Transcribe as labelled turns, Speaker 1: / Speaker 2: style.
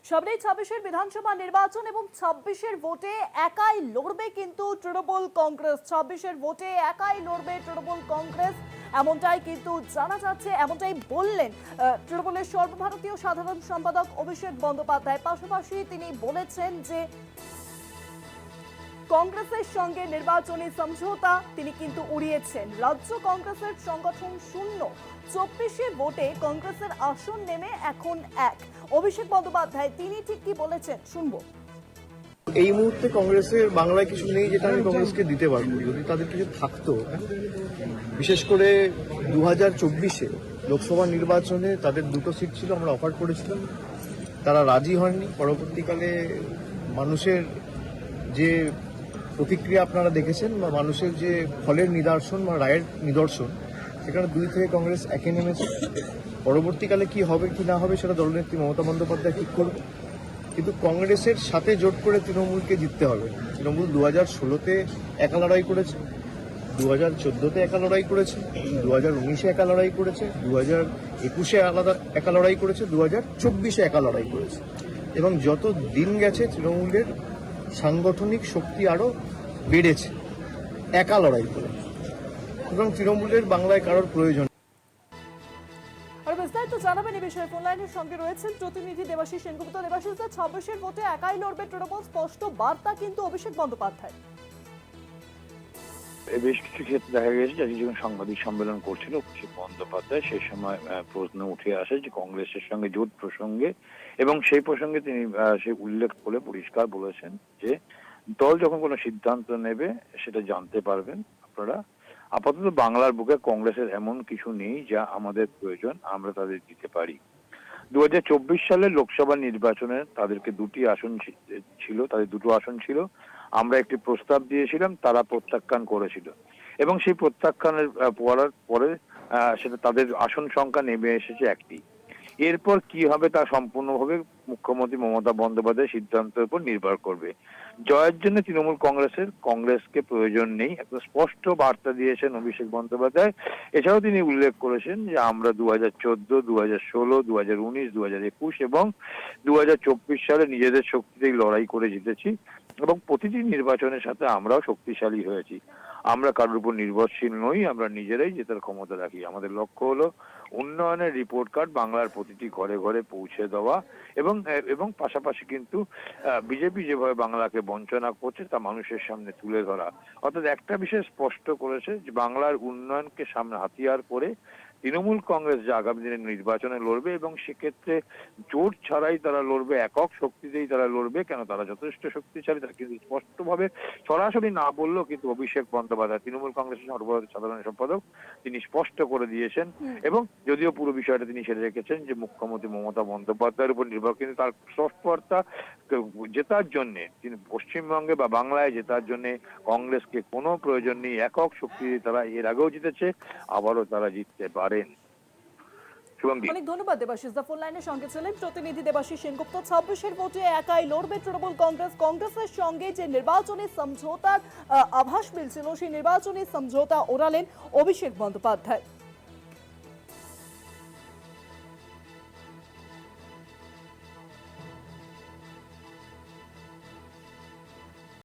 Speaker 1: সামনেই 26-এর বিধানসভা নির্বাচন এবং 26-এর ভোটে একাই লড়বে কিন্তু তৃণমূল কংগ্রেস। 26-এর ভোটে একাই লড়বে তৃণমূল কংগ্রেস, এমনটাই কিন্তু জানা যাচ্ছে। এমনটাই বললেন তৃণমূলের সর্বভারতীয় সাধারণ সম্পাদক অভিষেক বন্দ্যোপাধ্যায়। পাশাপাশি তিনি বলেছেন যে কংগ্রেসের সঙ্গে নির্বাচনী সমঝোতা তিনি কিন্তু উড়িয়েছেন। রাজ্য কংগ্রেসের সংগঠন শূন্য, 24-এ ভোটে কংগ্রেসের আসন নেমে এখন এক। অভিষেক বন্দ্যোপাধ্যায় তিনি ঠিক কি বলেছেন শুনবো।
Speaker 2: এই মুহূর্তে কংগ্রেসের বাংলায় কিছু নেই যেটা আমি কংগ্রেসকে দিতে পারবো। যদি তাদের কিছু থাকতো, বিশেষ করে 2024-এ লোকসভা নির্বাচনে তাদের দুটো সিট ছিল, আমরা অফার করেছিলাম, তারা রাজি হয়নি। পরবর্তীকালে মানুষের যে প্রতিক্রিয়া আপনারা দেখেছেন বা মানুষের যে ফলের নিদর্শন বা রায়ের নিদর্শন, সেখানে দুই থেকে কংগ্রেস একে নেমেছে। পরবর্তীকালে কি হবে কি না হবে সেটা দলনেত্রী মমতা বন্দ্যোপাধ্যায় ঠিক করবে, কিন্তু কংগ্রেসের সাথে জোট করে তৃণমূলকে জিততে হবে। তৃণমূল 2016-তে একা লড়াই করেছে, 2014-তে একা লড়াই করেছে, 2019-এ একা লড়াই করেছে, 2021-এ একা লড়াই করেছে, 2024-এ একা লড়াই করেছে। এবং যত দিন গেছে তৃণমূলের সাংগঠনিক শক্তি আরো বেড়েছে একা লড়াই করে, এবং তৃণমূলের বাংলায় কারোর প্রয়োজন।
Speaker 1: আর বিস্তারিত জানাবেন এই বিষয়ে ফোন লাইনের সঙ্গে রয়েছেন প্রতিনিধি দেবাশিস সেনগুপ্ত। দেবাশিস, 26-এর ভোটে একাই লড়বে তৃণমূল, স্পষ্ট বার্তা কিন্তু অভিষেক বন্দ্যোপাধ্যায়।
Speaker 3: বেশ কিছু ক্ষেত্রে দেখা গেছে যে যখন সাংবাদিক সম্মেলন করছিল অভিষেক বন্দ্যোপাধ্যায়, সেই সময় প্রশ্ন উঠে আসে যে কংগ্রেসের সঙ্গে জোট প্রসঙ্গে, এবং সেই প্রসঙ্গে তিনি সে উল্লেখ করে পরিষ্কার বলেছেন যে দল যখন কোনো সিদ্ধান্ত নেবে সেটা জানতে পারবেন আপনারা। আপাতত বাংলার বুকে কংগ্রেসের এমন কিছু নেই যা আমাদের প্রয়োজন, আমরা তাদের দিতে পারি। 2024 সালের লোকসভা নির্বাচনে তাদেরকে দুটো আসন ছিল। আমরা একটি প্রস্তাব দিয়েছিলাম, তারা প্রত্যাখ্যান করেছিল, এবং সেই প্রত্যাখ্যানের পরে সেটা তাদের আসন সংখ্যা নেমে এসেছে একটি। এরপর কি হবে তা সম্পূর্ণভাবে মুখ্যমন্ত্রী মমতা বন্দ্যোপাধ্যায়ের সিদ্ধান্তের উপর নির্ভর করবে। জয়ের জন্য তৃণমূল কংগ্রেসকে প্রয়োজন নেই, একটা স্পষ্ট বার্তা দিয়েছেন অভিষেক বন্দ্যোপাধ্যায়। এছাড়াও তিনি উল্লেখ করেছেন যে আমরা 2014, 2016, 2019, 2021 এবং 2024 সালে নিজেদের শক্তিতেই লড়াই করে জিতেছি, এবং প্রতিটি নির্বাচনের সাথে আমরাও শক্তিশালী হয়েছি। আমরা কারোর উপর নির্ভরশীল নই, আমরা নিজেরাই জেতার ক্ষমতা রাখি। আমাদের লক্ষ্য হলো উন্নয়নের রিপোর্ট কার্ড বাংলার প্রতিটি ঘরে ঘরে পৌঁছে দেওয়া, এবং পাশাপাশি কিন্তু বিজেপি যেভাবে বাংলাকে বঞ্চনা করছে তা মানুষের সামনে তুলে ধরা। অর্থাৎ একটা বিষয় স্পষ্ট করেছে যে বাংলার উন্নয়নকে সামনে হাতিয়ার করে তৃণমূল কংগ্রেস যে আগামী দিনে নির্বাচনে লড়বে, এবং সেক্ষেত্রে জোট ছাড়াই তারা লড়বে, একক শক্তিতেই তারা লড়বে। কেন, তারা যথেষ্ট শক্তিশালী, তারা কিন্তু স্পষ্টভাবে সরাসরি না বললেও কিন্তু অভিষেক বন্দ্যোপাধ্যায় তৃণমূল কংগ্রেসের সর্বভারতীয় সাধারণ সম্পাদক তিনি স্পষ্ট করে দিয়েছেন, এবং যদিও পুরো বিষয়টা তিনি সেরে রেখেছেন যে মুখ্যমন্ত্রী মমতা বন্দ্যোপাধ্যায়ের উপর নির্ভর, কিন্তু তার স্পষ্টবার্তা জেতার জন্য তিনি পশ্চিমবঙ্গে বা বাংলায় জেতার জন্য কংগ্রেসকে কোনো প্রয়োজন নেই, একক শক্তি তারা এর আগেও জিতেছে, আবারও তারা জিততে পারেন।
Speaker 1: অনেক ধন্যবাদ দেবাশিস। ফোন লাইনের সঙ্গে ছিলেন প্রতিনিধি দেবাশিস সেনগুপ্ত। 26-এর ভোটে একাই লড়বে তৃণমূল কংগ্রেস। কংগ্রেসের সঙ্গে যে নির্বাচনী সমঝোতার আভাস মিলছিল, সেই নির্বাচনী সমঝোতা ওড়ালেন অভিষেক বন্দ্যোপাধ্যায়।